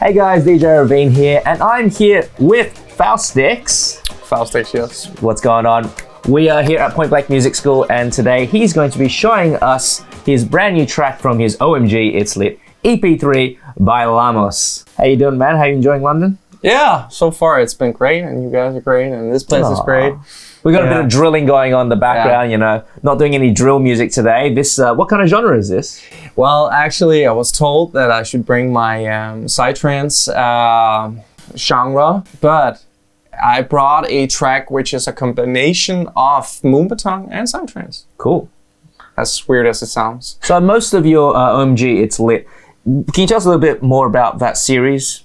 Hey guys, DJ Ravine here, and I'm here with Faustix. Faustix, yes. What's going on? We are here at Point Blank Music School, and today he's going to be showing us his brand new track from his OMG It's Lit EP3 Bailamos. How you doing, man? How you enjoying London? Yeah, so far it's been great, and you guys are great, and this place is great. We got a bit of drilling going on in the background, you know. Not doing any drill music today. This, what kind of genre is this? Well, actually, I was told that I should bring my psytrance genre, but I brought a track which is a combination of Moombahton and psytrance. Cool. As weird as it sounds. So most of your OMG It's Lit. Can you tell us a little bit more about that series?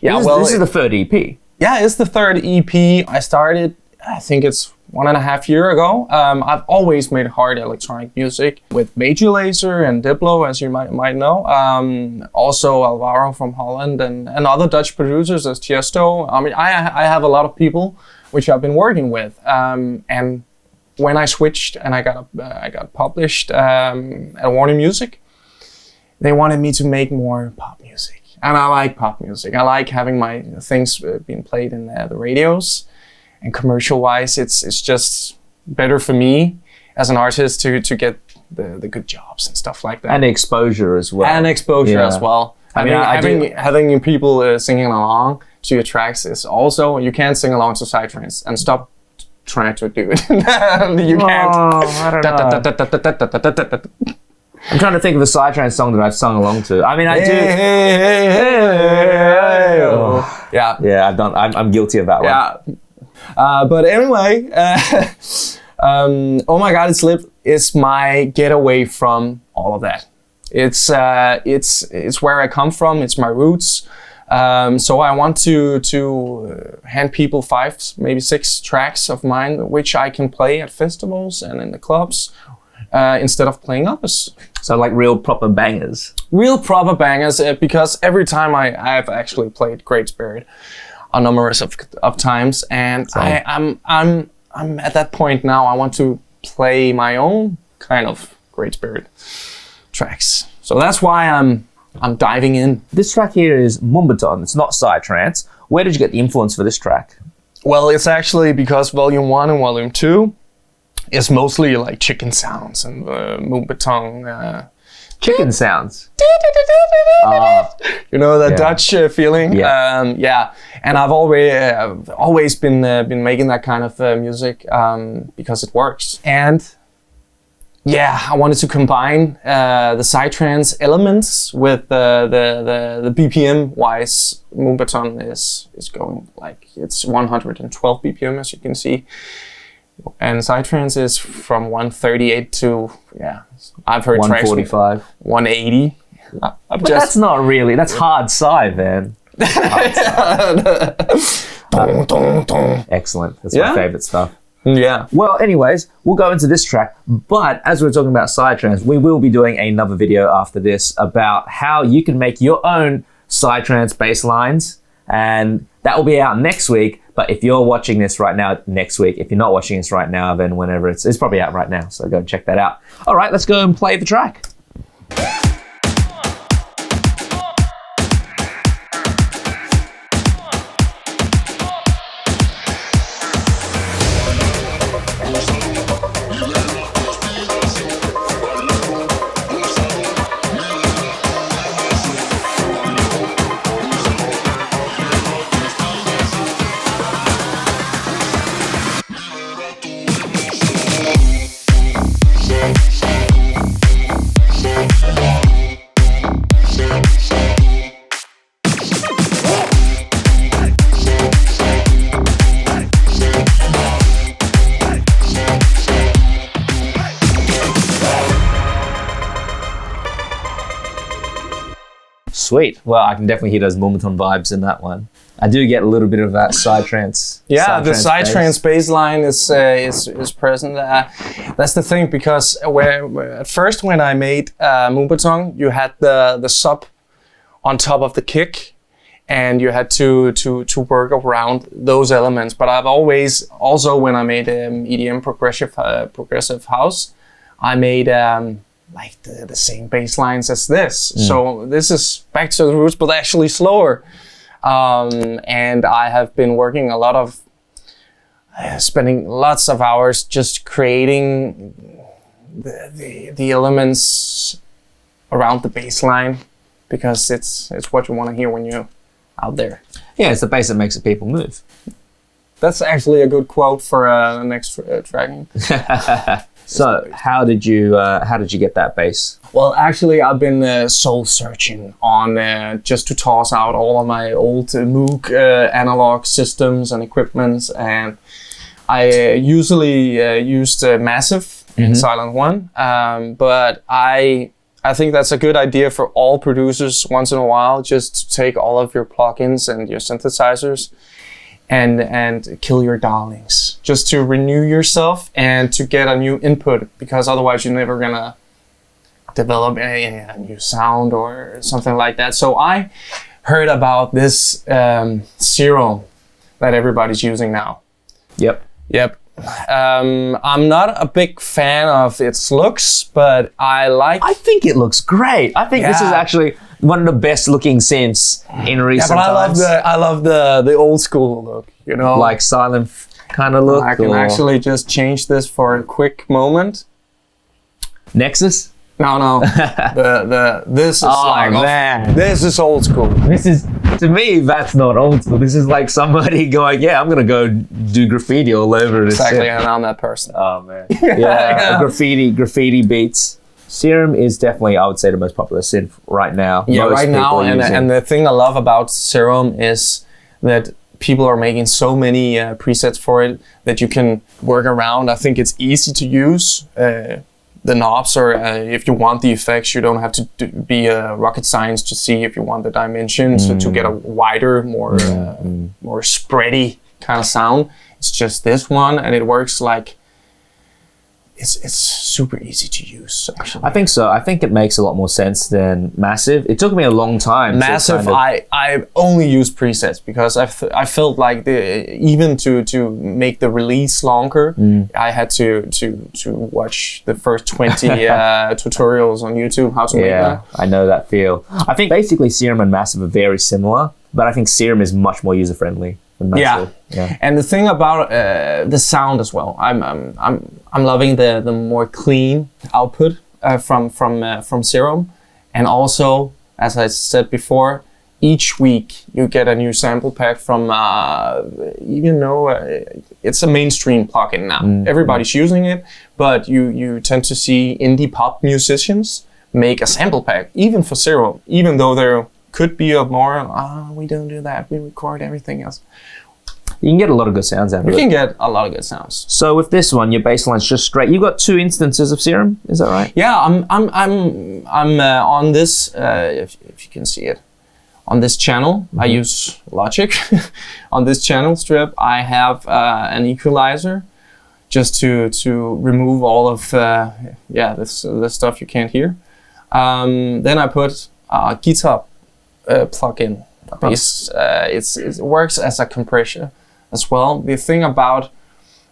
Yeah, this is the third EP. Yeah, it's the third EP. I started, I think it's 1.5 years ago. I've always made hard electronic music with Major Lazer and Diplo, as you might know. Also Alvaro from Holland and other Dutch producers as Tiesto. I mean, I have a lot of people which I've been working with. And when I switched and I got published at Warner Music, they wanted me to make more pop music. And I like pop music. I like having my things being played in the radios. And commercial-wise, it's just better for me as an artist to get the good jobs and stuff like that. And exposure as well. As well. I mean, having people singing along to your tracks is also, you can't sing along to psytrance and stop trying to do it. You can't. I don't know. I'm trying to think of a psytrance song that I've sung along to. I mean, I do. Yeah. Yeah, I'm guilty of that one. Yeah. But anyway, Oh My God It's Lit is my getaway from all of that. It's where I come from. It's my roots. So I want to hand people 5, maybe 6 tracks of mine, which I can play at festivals and in the clubs instead of playing others. So like real proper bangers. Real proper bangers, because every time I've actually played Great Spirit a numerous of times, and I'm at that point now. I want to play my own kind of Great Spirit tracks. So that's why I'm diving in. This track here is Moombahton. It's not psytrance. Where did you get the influence for this track? Well, it's actually because Volume 1 and Volume 2 is mostly like chicken sounds and Moombahton. Chicken sounds. You know that Dutch feeling. Yeah. And I've always been making that kind of music because it works. And yeah, I wanted to combine the psytrance elements with the BPM wise. Moombahton is going like it's 112 BPM, as you can see. And psytrance is from 138 to, I've heard 145. 180. But that's not really, that's hard psy, man. Excellent. That's my favorite stuff. Yeah. Well, anyways, we'll go into this track. But as we're talking about psytrance, we will be doing another video after this about how you can make your own psytrance bass lines. And that will be out next week. But if you're watching this right now, next week. If you're not watching this right now, then whenever it's probably out right now. So go and check that out. All right, let's go and play the track. Sweet. Well, I can definitely hear those Moombahton vibes in that one. I do get a little bit of that psytrance. Yeah, the psytrance bass line is present. That's the thing, because at first when I made Moombahton, you had the sub on top of the kick, and you had to work around those elements. But I've always also, when I made EDM progressive house, I made like the same bass lines as this. So this is back to the roots, but actually slower. And I have been working a lot of, spending lots of hours just creating the elements around the bass line, because it's what you want to hear when you're out there. Yeah, it's the bass that makes the people move. That's actually a good quote for the next tracking. So how did you get that bass? Well, actually, I've been soul searching on just to toss out all of my old Moog analog systems and equipments, and I usually used Massive in Silent One, but I think that's a good idea for all producers once in a while, just to take all of your plugins and your synthesizers and kill your darlings, just to renew yourself and to get a new input, because otherwise you're never gonna develop a new sound or something like that. So I heard about this Serum that everybody's using now. Yep. I'm not a big fan of its looks, but I think it looks great. I think this is actually one of the best looking synths in recent times. I love the old school look, you know, like silent kind of look. I can actually just change this for a quick moment. Nexus? No. This is this is old school. This is, to me, that's not old school. This is like somebody going, yeah, I'm gonna go do graffiti all over this. Exactly, and I'm that person. Oh man. Yeah. graffiti beats. Serum is definitely, I would say, the most popular synth right now. Yeah, Most right now, people are using. and the thing I love about Serum is that people are making so many presets for it that you can work around. I think it's easy to use. The knobs, or if you want the effects, you don't have to be a rocket science to see if you want the dimensions to get a wider, more spready kind of sound. It's just this one, and it works like it's super easy to use, actually. I think so. I think it makes a lot more sense than Massive. It took me a long time. Massive, I only use presets because I felt like even to make the release longer, I had to watch the first 20 tutorials on YouTube how to make that. I know that feel. I think basically Serum and Massive are very similar, but I think Serum is much more user friendly than Massive. Yeah. And the thing about the sound as well, I'm loving the more clean output from Serum, and also, as I said before, each week you get a new sample pack from even though it's a mainstream plugin now. Everybody's using it, but you tend to see indie pop musicians make a sample pack even for Serum, even though there could be a more we don't do that, we record everything else. You can get a lot of good sounds out of it. You can get a lot of good sounds. So with this one, your bass line's just straight. You got 2 instances of Serum, is that right? Yeah, I'm on this. If you can see it, on this channel, I use Logic. On this channel strip, I have an equalizer, just to remove all of this stuff you can't hear. Then I put a guitar plugin. It works as a compressor as well. The thing about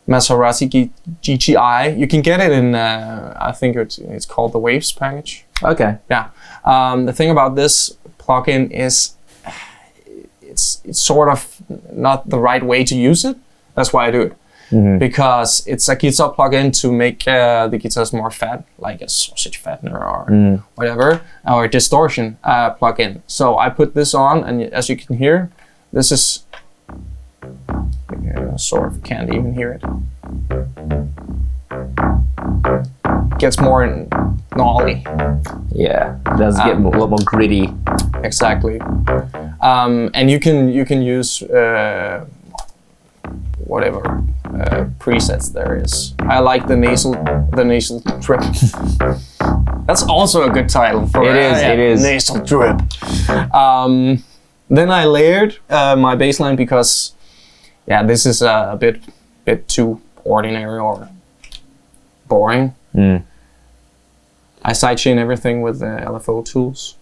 Maserati GTI, you can get it in, I think it's called the Waves package. Okay. Yeah. The thing about this plugin is it's sort of not the right way to use it. That's why I do it. Because it's a guitar plugin to make the guitars more fat, like a sausage fattener or whatever, or a distortion plugin. So I put this on, and as you can hear, this is sort of can't even hear it. Gets more gnarly. Yeah, it does get a lot more gritty. Exactly. And you can use whatever presets there is. I like the nasal drip. That's also a good title for it. It is nasal drip. Then I layered my bass line because this is a bit too ordinary or boring. I sidechain everything with LFO tools.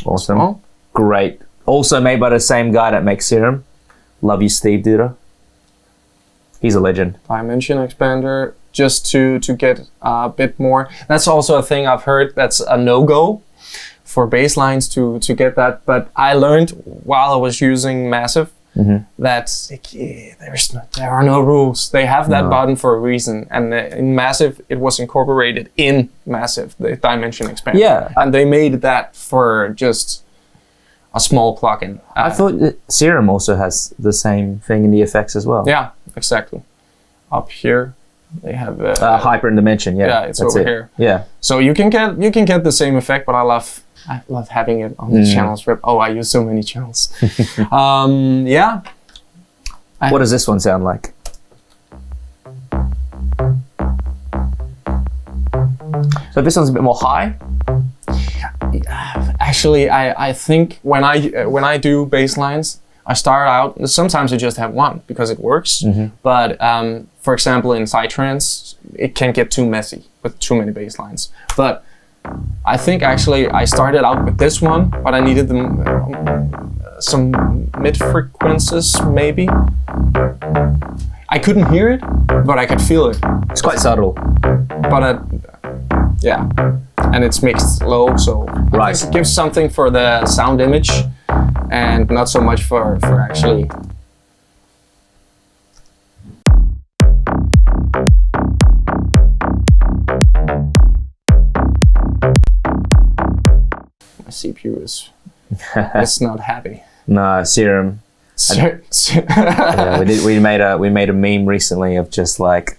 Awesome. So, great. Also made by the same guy that makes Serum. Love you, Steve Duda. He's a legend. Dimension expander, just to get a bit more. That's also a thing I've heard. That's a no-go for bass lines to get that. But I learned while I was using Massive that there are no rules. They have that button for a reason, and in Massive it was incorporated in Massive, the dimension expander. Yeah, and they made that for just a small plugin. I thought that Serum also has the same thing in the effects as well. Yeah, exactly. Up here they have hyper and dimension. Yeah, it's over here. Yeah, so you can get the same effect, but I love having it on the channels. Oh, I use so many channels. Yeah. What does this one sound like? So this one's a bit more high. Actually, I think when I do bass lines, I start out. Sometimes I just have one because it works. But for example, in psytrance, it can get too messy with too many bass lines. But I think actually I started out with this one, but I needed some mid frequencies maybe. I couldn't hear it, but I could feel it. It's quite subtle. But yeah, and it's mixed low, so I think it gives something for the sound image, and not so much for actually. My CPU is it's not happy. No, Serum. Yeah, we made a meme recently of just like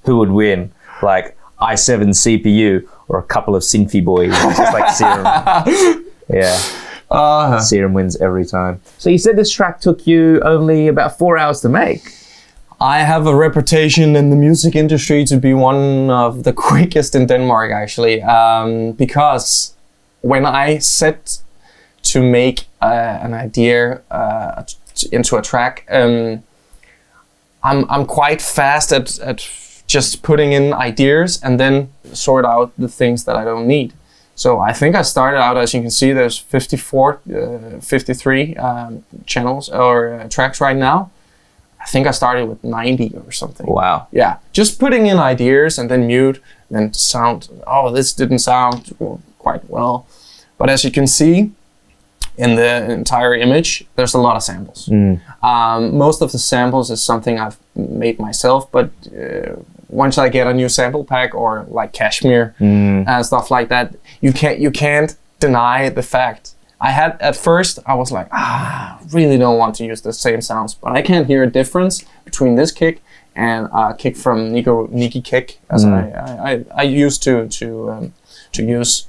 who would win, like i7 CPU or a couple of Synfy boys. It's just like Serum. Yeah. Serum wins every time. So you said this track took you only about 4 hours to make. I have a reputation in the music industry to be one of the quickest in Denmark, actually, because when I set to make an idea into a track, I'm quite fast at just putting in ideas and then sort out the things that I don't need. So I think I started out, as you can see, there's 53 channels or tracks right now. I think I started with 90 or something. Wow. Yeah, just putting in ideas and then mute, then sound, oh, this didn't sound quite well. But as you can see, in the entire image, there's a lot of samples. Most of the samples is something I've made myself, but once I get a new sample pack or like Kashmir and stuff like that, you can't deny the fact. At first I was like, really don't want to use the same sounds, but I can't hear a difference between this kick and a kick from Niki Kick, as I used to use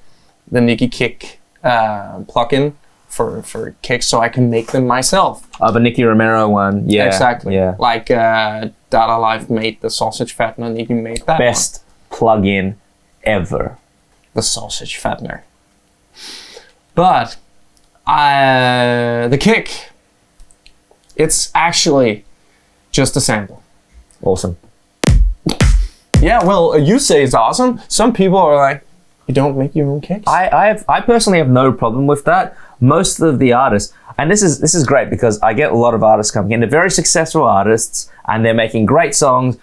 the Niki Kick plugin for kicks, so I can make them myself. The Nicky Romero one, yeah. Exactly. Yeah. Like Data Life made the sausage fattener, Nicky made that best plugin ever. The sausage fattener. But the kick, it's actually just a sample. Awesome. Yeah, well, you say it's awesome. Some people are like, you don't make your own kicks? I personally have no problem with that. Most of the artists, and this is great because I get a lot of artists coming in. They're very successful artists and they're making great songs,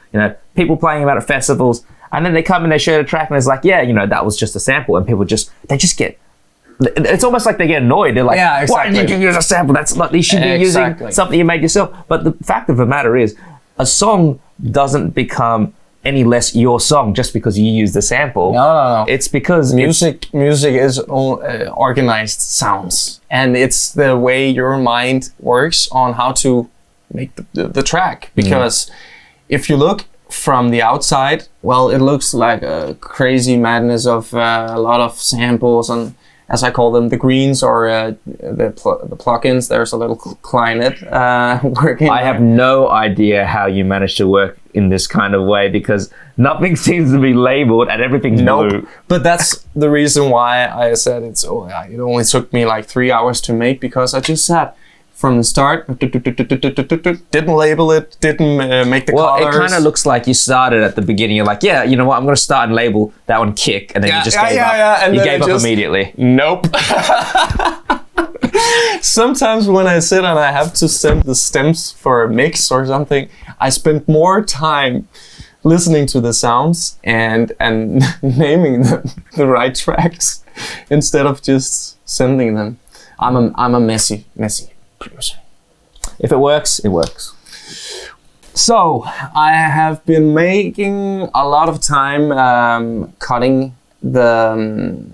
people playing them out at festivals, and then they come and they share the track and it's like, yeah, that was just a sample, and people just get, it's almost like they get annoyed. They're like, yeah, exactly. Why did you use a sample? That's not, you should be using something you made yourself. But the fact of the matter is, a song doesn't become any less your song just because you use the sample. No. It's because music is organized sounds, and it's the way your mind works on how to make the track. Because if you look from the outside, well, it looks like a crazy madness of a lot of samples, and as I call them, the greens or the plugins. There's a little clarinet working. I have no idea how you manage to work in this kind of way, because nothing seems to be labeled and everything's blue. But that's the reason why I said it only took me like 3 hours to make, because I just sat from the start, didn't label it, didn't make the colors. Well, it kind of looks like you started at the beginning. You're like, yeah, you know what, I'm going to start and label that one Kick, and then you just gave up. And you gave up immediately. Nope. Sometimes when I sit and I have to send the stems for a mix or something, I spend more time listening to the sounds and naming the right tracks instead of just sending them. I'm a messy producer. If it works, it works. So I have been making a lot of time cutting the.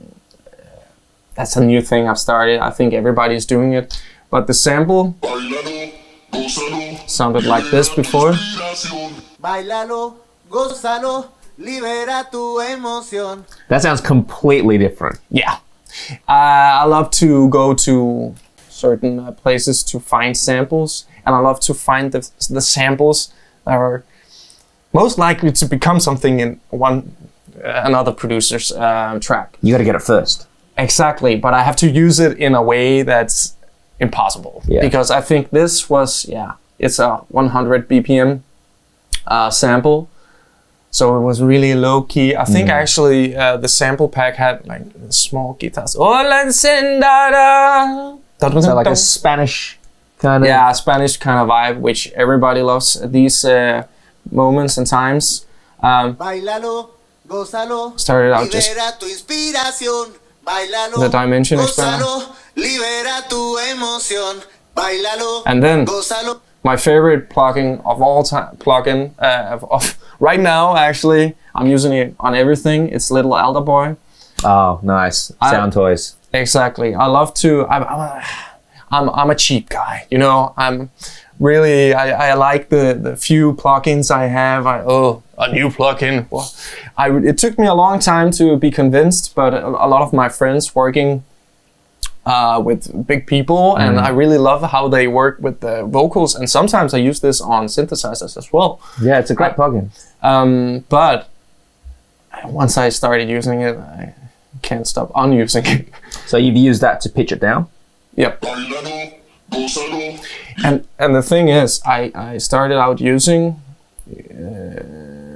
That's a new thing I've started. I think everybody's doing it, but the sample sounded like this before. Bailalo, gózalo, libera tu emoción. That sounds completely different. Yeah, I love to go to certain places to find samples, and I love to find the samples that are most likely to become something in another producer's track. You got to get it first. Exactly, but I have to use it in a way that's impossible. Yeah. Because I think this was, it's a 100 BPM sample. So it was really low key. I think actually the sample pack had like small guitars. Hola encendada. So like a Spanish kind of. Yeah, Spanish kind of vibe, which everybody loves at these moments and times. Bailalo, gózalo, Started out just libera tu inspiración. Bailalo, the dimension expander. gózalo, libera tu emoción. Bailalo, And then gózalo. my favorite plugin of all time, of right now actually, I'm using it on everything. It's Little Alda Boy. Oh, nice. Sound toys. Exactly. I love to. I'm a cheap guy. You know. I'm really. I like the few plugins I have. A new plugin. Well, it took me a long time to be convinced, but a lot of my friends working with big people, and I really love how they work with the vocals. And sometimes I use this on synthesizers as well. Yeah, it's a great plugin. But once I started using it, I can't stop unusing it. So you've used that to pitch it down? Yep. And the thing is, I started out using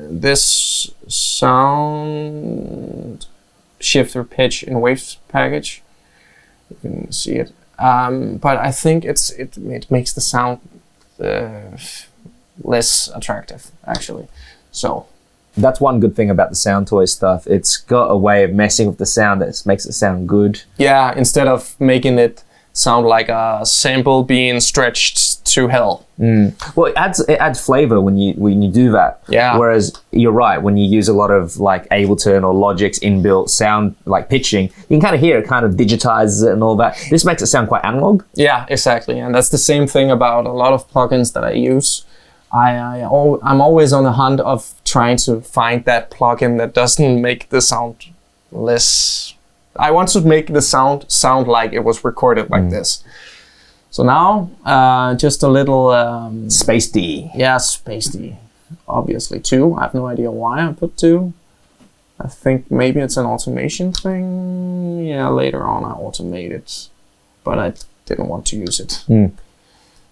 this sound shifter pitch in Waves package. You can see it. But I think it makes the sound less attractive, actually. So That's one good thing about the sound toy stuff. It's got a way of messing with the sound that makes it sound good. yeah, instead of making it sound like a sample being stretched to hell. Well, it adds flavor when you do that. Yeah. Whereas you're right, when you use a lot of like Ableton or Logic's inbuilt sound like pitching, you can kind of hear it kind of digitizes it and all that. This makes it sound quite analog. Yeah, exactly. And that's the same thing about a lot of plugins that I use. I'm always on the hunt of trying to find that plugin that doesn't make the sound less. I want to make the sound like it was recorded like this. So now, just a little Space D. yeah, Space D. Obviously 2. I have no idea why I put 2. I think maybe it's an automation thing. Yeah, later on I automate it, but I didn't want to use it.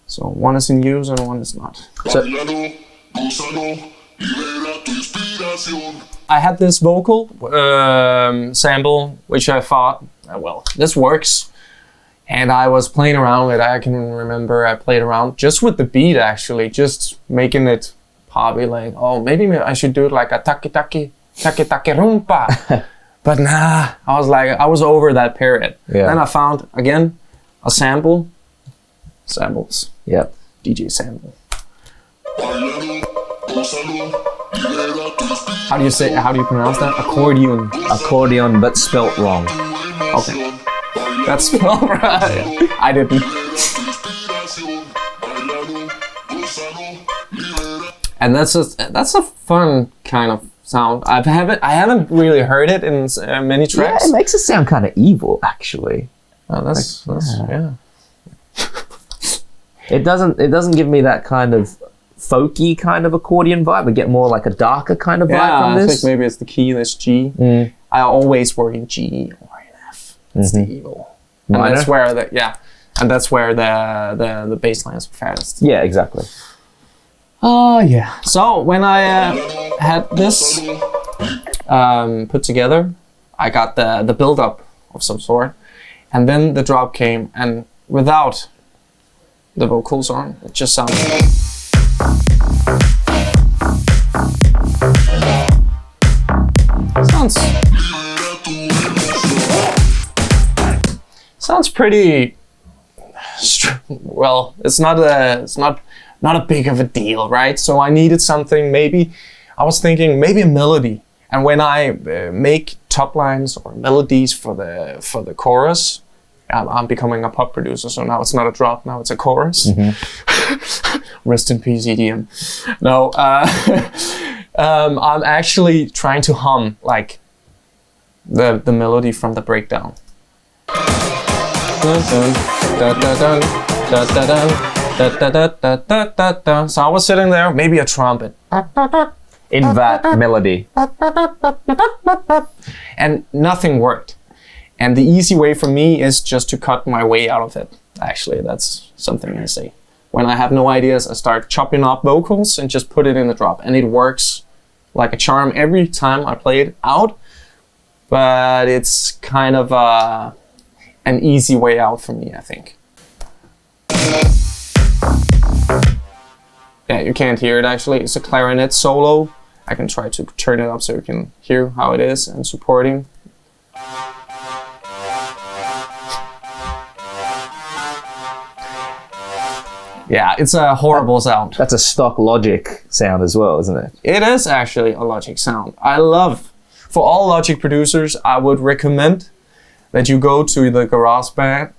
So one is in use and one is not. So, I had this vocal sample, which I thought, well, this works. And I was playing around with it. I can remember I played around just with the beat, actually, just making it poppy, like, oh, maybe I should do it like a taki rumpa. But nah, I was over that period. Yeah. Then I found, again, a samples, yeah. DJ sample. How do you pronounce that? Accordion. Accordion, but spelt wrong. Okay. That's all right. I didn't. And that's a fun kind of sound. I haven't really heard it in many tracks. Yeah, it makes it sound kind of evil, actually. Oh, that's yeah. It doesn't give me that kind of folky kind of accordion vibe. I get more like a darker kind of vibe from I this. think maybe it's the key. That's G. I always work in G or in F. It's the evil. And Minor? that's where that's where the bass lines are fattest. Yeah, exactly. Oh yeah. So when I had this put together, I got the build up of some sort, and then the drop came, and without the vocals on, it just sounded. sounds pretty. Well, it's not a big of a deal, right? So I needed something. Maybe I was thinking maybe a melody. And when I make top lines or melodies for the chorus, I'm becoming a pop producer. So now it's not a drop. Now it's a chorus. Rest in peace, EDM. No, I'm actually trying to hum like the melody from the breakdown. So I was sitting there, maybe a trumpet. In that melody. And nothing worked. And the easy way for me is just to cut my way out of it. Actually, that's something I say. When I have no ideas, I start chopping up vocals and just put it in the drop. And it works like a charm every time I play it out. But it's kind of an easy way out for me, I think. Yeah, you can't hear it actually. It's a clarinet solo. I can try to turn it up so you can hear how it is and supporting. Yeah, it's a horrible sound. That's a stock Logic sound as well, isn't it? It is actually a Logic sound. For all Logic producers, I would recommend that you go to the GarageBand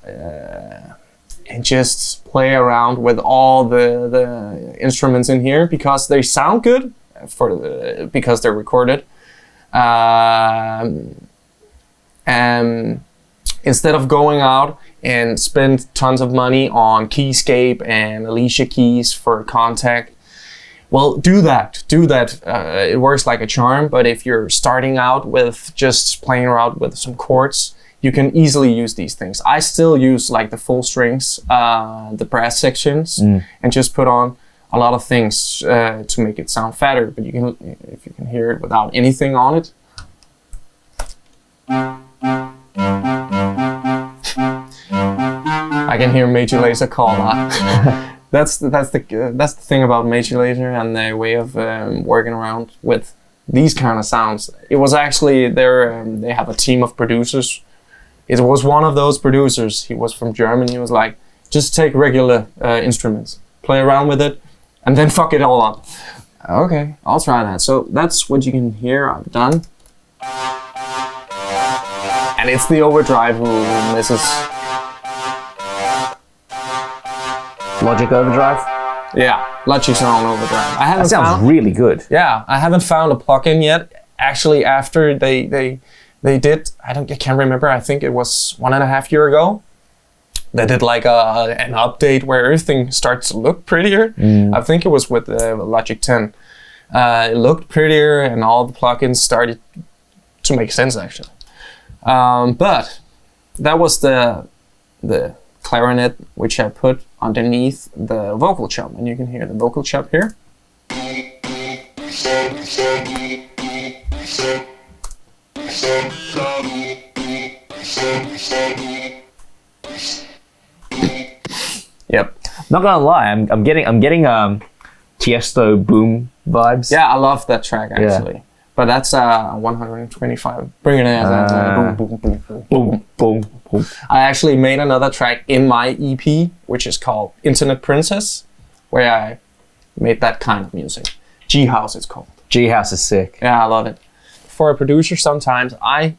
and just play around with all the instruments in here because they sound good because they're recorded. And instead of going out and spend tons of money on Keyscape and Alicia Keys for Kontakt, well, do that. It works like a charm, but if you're starting out with just playing around with some chords, you can easily use these things. I still use like the full strings, the brass sections, and just put on a lot of things to make it sound fatter. But you can, if you can hear it without anything on it. I can hear Major Lazer call that. That's the thing about Major Lazer and their way of working around with these kind of sounds. It was actually they have a team of producers. It was one of those producers. He was from Germany. He was like, just take regular instruments, play around with it, and then fuck it all up. Okay, I'll try that. So that's what you can hear. I've done. And it's the overdrive who misses. Logic Overdrive? Yeah, Logic Sound Overdrive. That sounds really good. Yeah, I haven't found a plugin yet. Actually, after they did, I can't remember. I think it was 1.5 years ago. They did like an update where everything starts to look prettier. I think it was with Logic 10. It looked prettier, and all the plugins started to make sense actually. But that was the clarinet which I put underneath the vocal chop, and you can hear the vocal chop here. Yep. Not gonna lie, I'm getting Tiesto Boom vibes. Yeah, I love that track actually. Yeah. But that's 125. Bring it in. Boom, boom, boom, boom, boom, boom, boom. I actually made another track in my EP, which is called Internet Princess, where I made that kind of music. G-House it's called. G-House is sick. Yeah, I love it. For a producer, sometimes I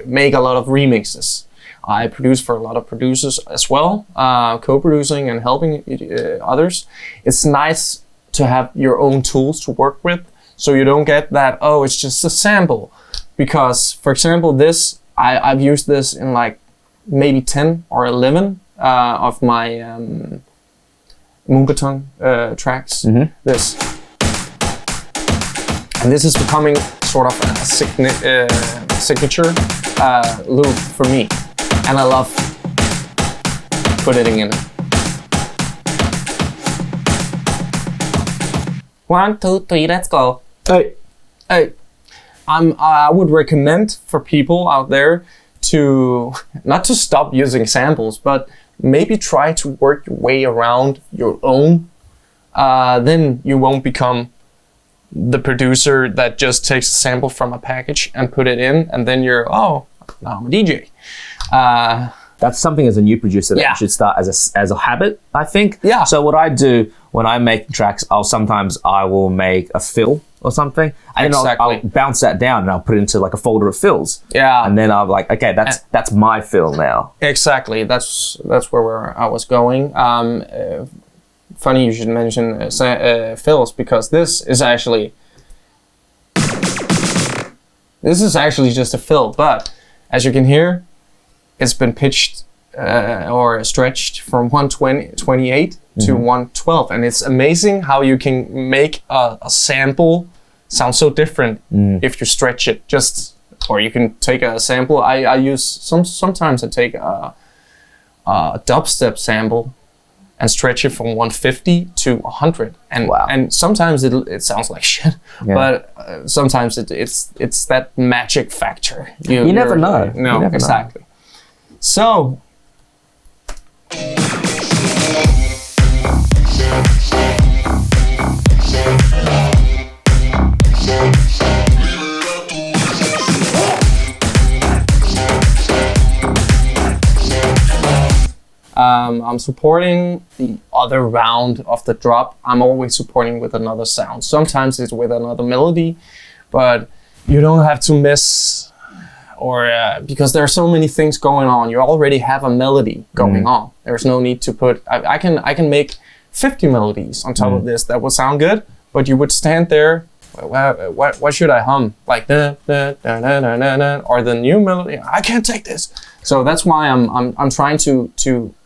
make a lot of remixes. I produce for a lot of producers as well, co-producing and helping others. It's nice to have your own tools to work with, so you don't get that, oh, it's just a sample. Because, for example, this, I've used this in like maybe 10 or 11 of my Moonbaton tracks. This. And this is becoming sort of a signature loop for me. And I love putting it in. 1, 2, 3, let's go. Hey. I would recommend for people out there to not to stop using samples, but maybe try to work your way around your own. Then you won't become the producer that just takes a sample from a package and put it in, and then you're, oh, now I'm a DJ. That's something as a new producer that Yeah. you should start as a habit, I think. Yeah. So what I do when I make tracks, I will make a fill or something, and then Exactly. I'll bounce that down and I'll put it into like a folder of fills. Yeah. And then I'm like, okay, that's my fill now. Exactly. That's where I was going. Funny you should mention fills, because this is actually just a fill, but as you can hear, it's been pitched or stretched from 128 to 112, and it's amazing how you can make a sample sound so different if you stretch it. Or you can take a sample. I use sometimes I take a dubstep sample and stretch it from 150 to 100, and Wow. and sometimes it sounds like shit, Yeah. but sometimes it's that magic factor. You never you're- know. No, You never know. exactly. So. I'm supporting the other round of the drop. I'm always supporting with another sound. Sometimes it's with another melody, but you don't have to miss, or because there are so many things going on. You already have a melody going on. There's no need to put. I can make 50 melodies on top of this that would sound good, but you would stand there. What should I hum? Like da, da, da, da, da, da, da, or the new melody? I can't take this. So that's why I'm trying to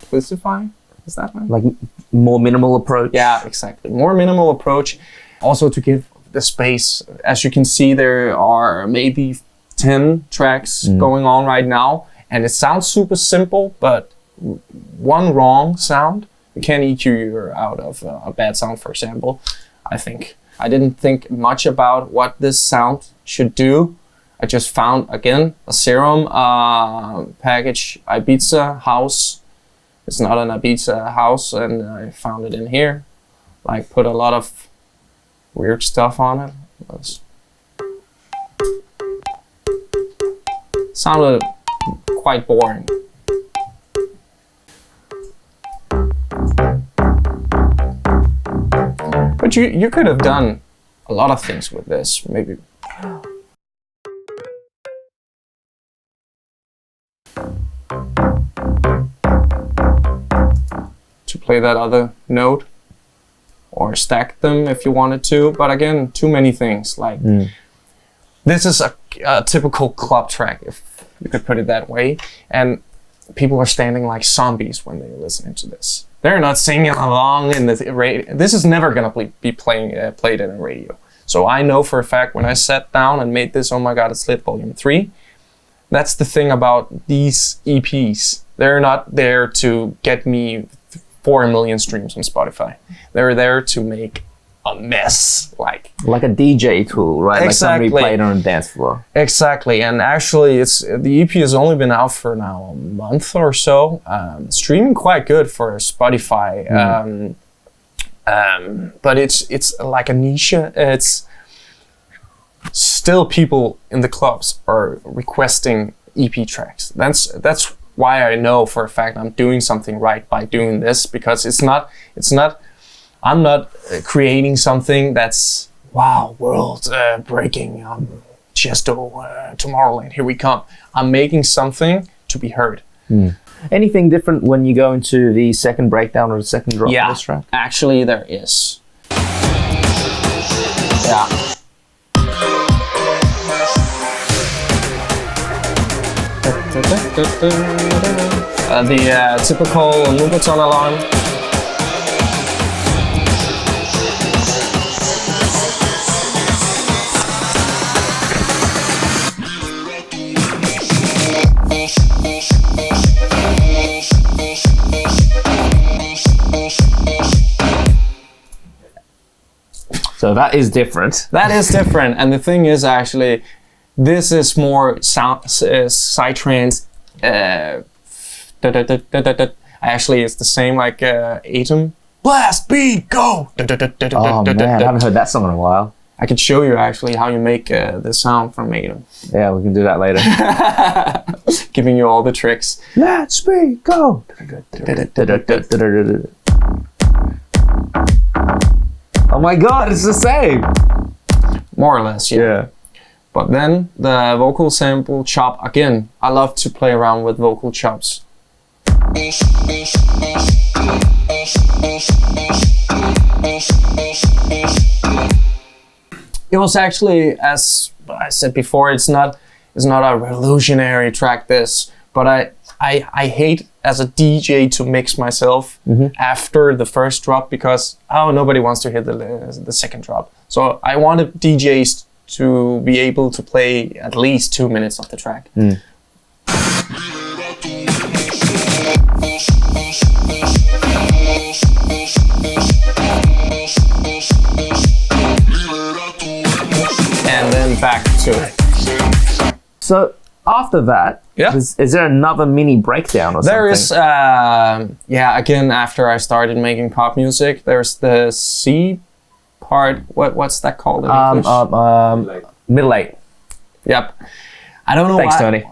specify. Is that right? Like more minimal approach. Yeah, exactly. More minimal approach. Also to give the space. As you can see, there are maybe 10 tracks going on right now, and it sounds super simple, but one wrong sound, you can EQ you out of a bad sound, for example. I think I didn't think much about what this sound should do. I just found, again, a Serum package, Ibiza house. It's not an Ibiza house, and I found it in here. Like, put a lot of weird stuff on it. Sounded quite boring. But you could have done a lot of things with this, maybe. To play that other note, or stack them if you wanted to, but again, too many things. Like, this is a typical club track, if you could put it that way, and people are standing like zombies when they're listening to this. They're not singing along in the radio. This is never gonna be played in a radio. So I know for a fact when I sat down and made this, oh my god, it's lit volume 3. That's the thing about these EPs. They're not there to get me 4 million streams on Spotify. They're there to make a mess, like Like a DJ tool, right? Like somebody Exactly. played on a dance floor. exactly. And actually, the EP has only been out for now a month or so. Streaming quite good for Spotify, but it's like a niche. It's still people in the clubs are requesting EP tracks. That's why I know for a fact I'm doing something right by doing this, because it's not I'm not creating something that's wow, world breaking, Chesto, Tomorrowland, here we come. I'm making something to be heard. Anything different when you go into the second breakdown or the second drop of this track? Actually there is. Yeah. The typical Nubaton alarm. So that is different. That is different, and the thing is actually, this is more sound psytrance. Actually, it's the same like Atom. Blast beat go. Oh man, I haven't heard that song in a while. I could show you actually how you make the sound from Maiden. Yeah, we can do that later. Giving you all the tricks. Let's be go. Oh my god, it's the same. More or less, yeah. But then the vocal sample chop again. I love to play around with vocal chops. It was actually, as I said before, it's not a revolutionary track, this, but I hate as a DJ to mix myself after the first drop because nobody wants to hear the second drop. So I wanted DJs to be able to play at least 2 minutes of the track. And then back to it. So after that, is there another mini breakdown or something? There is, again, after I started making pop music, there's the C part. What's that called in English? Middle eight. Yep. I don't know Thanks, why. Tony.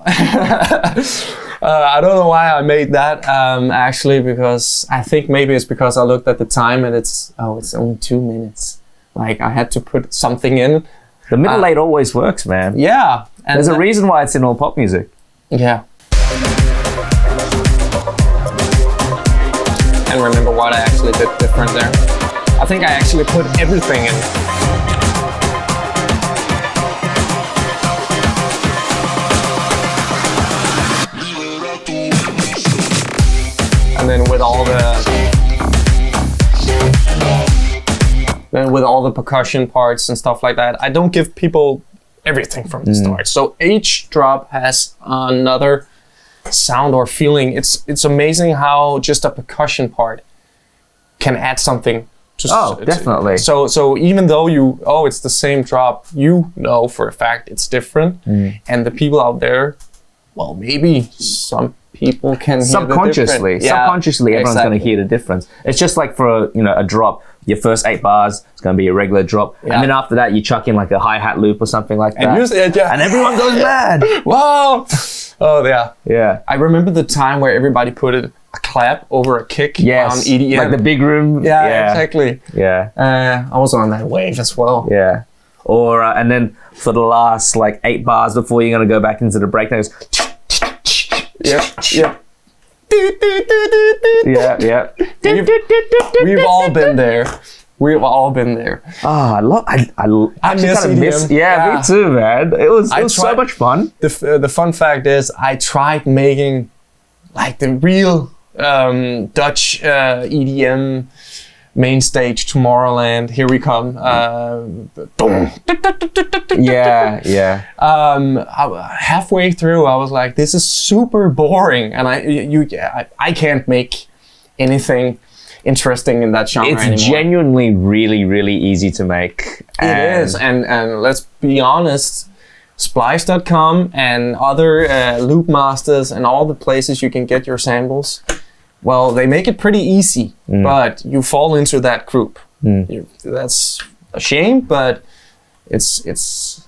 I don't know why I made that, actually, because I think maybe it's because I looked at the time and it's only 2 minutes. Like, I had to put something in. The middle eight always works, man. Yeah. And there's a reason why it's in all pop music. Yeah. And remember what I actually did different there. I think I actually put everything in. And then with all the percussion parts and stuff like that, I don't give people everything from the start. So each drop has another sound or feeling. It's amazing how just a percussion part can add something. Definitely. So even though it's the same drop, you know for a fact it's different. And the people out there, well, maybe some people can subconsciously. Subconsciously, everyone's going to hear the difference. It's just like for a drop. Your first 8 bars, it's going to be a regular drop. Yeah. And then after that, you chuck in like a hi-hat loop or something like that. And everyone goes mad. Wow. Oh, yeah. Yeah. I remember the time where everybody put a clap over a kick on EDM. Like the big room. Yeah, exactly. Yeah. I was on that wave as well. Yeah. Or, and then for the last like 8 bars before you're going to go back into the breakdown, it goes... Yep. Yeah. We've all been there. We've all been there. Oh, I miss EDM. Yeah, me too, man. It was so much fun. The fun fact is, I tried making like the real Dutch EDM main stage, Tomorrowland. Here we come. Yeah. Halfway through, I was like, "This is super boring," and I can't make anything interesting in that genre anymore. It's genuinely really, really easy to make. It is, and let's be honest, Splice.com and other loop masters and all the places you can get your samples, well, they make it pretty easy, but you fall into that group. That's a shame, but it is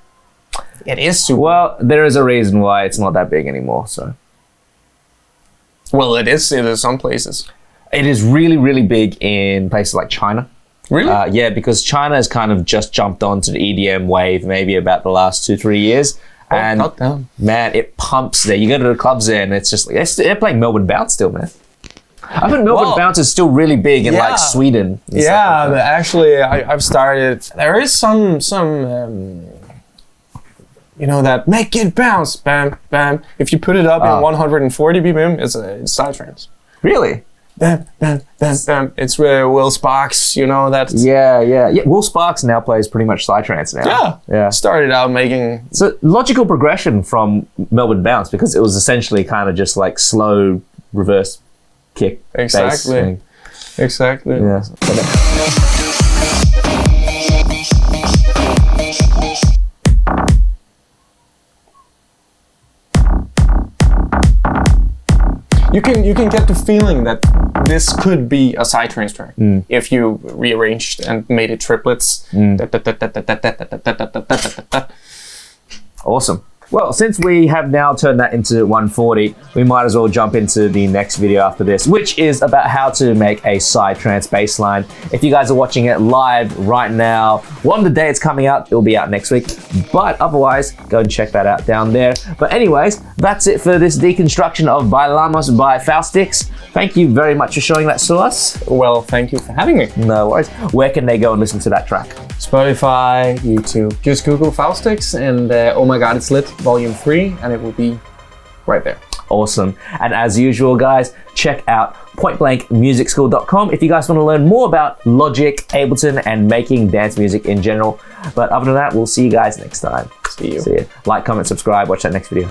super. Well, there is a reason why it's not that big anymore. So, well, it is in some places. It is really, really big in places like China. Really? Yeah, because China has kind of just jumped onto the EDM wave maybe about the last 2-3 years. And man, it pumps there. You go to the clubs there and it's just like, they're playing Melbourne Bounce still, man. I think Melbourne Bounce is still really big in like Sweden. Yeah, but actually I've started, there is some that make it bounce, bam, bam. If you put it up in 140 BPM, it's psytrance. Really? Bam, bam, bam, bam. It's Will Sparks, that. Yeah. Will Sparks now plays pretty much psytrance now. Yeah. Started out making. It's a logical progression from Melbourne Bounce because it was essentially kind of just like slow reverse kick. Exactly. Exactly. Yeah. you can get the feeling that this could be a psytrance track if you rearranged and made it triplets. Awesome. Well, since we have now turned that into 140, we might as well jump into the next video after this, which is about how to make a psytrance bass line. If you guys are watching it live right now, well, on the day it's coming out, it'll be out next week. But otherwise, go and check that out down there. But anyways, that's it for this deconstruction of Bailamos by Faustix. Thank you very much for showing that to us. Well, thank you for having me. No worries. Where can they go and listen to that track? Spotify, YouTube. Just Google Faustix and Oh My God It's Lit Volume 3 and it will be right there. Awesome. And as usual, guys, check out pointblankmusicschool.com if you guys want to learn more about Logic, Ableton, and making dance music in general. But other than that, we'll see you guys next time. See you. See you. Like, comment, subscribe, watch that next video.